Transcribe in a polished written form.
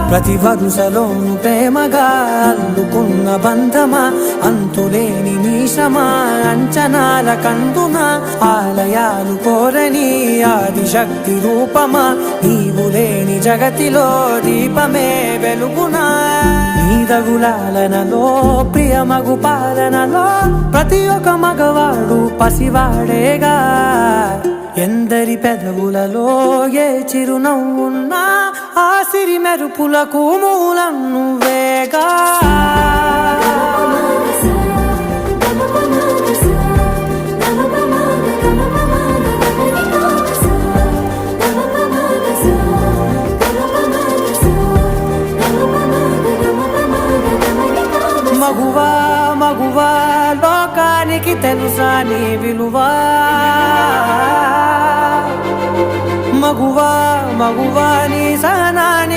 ప్రతి వరుసలోను ప్రేమగా అల్లుకున్న బంధమా, అంతులేని నీశమా, అంచనాల కందున ఆలయాలు కోరని ఆదిశక్తి రూపమా, నీవు లేని జగతిలో దీపమే వెలుగునా. నీదగులాలనలో ప్రియమగు పాలనలో ప్రతి ఒక్క మగవాడు పసివాడేగా. ఎందరి పెదవులలో ఏ చిరునవ్వున్నా ఆ సిరి మెరుపులకు మూలం నువ్వేగా. మగువా మగువా లోకానికి తెలుసా నీ విలువా. మగువా మగువా నీ సహనానికి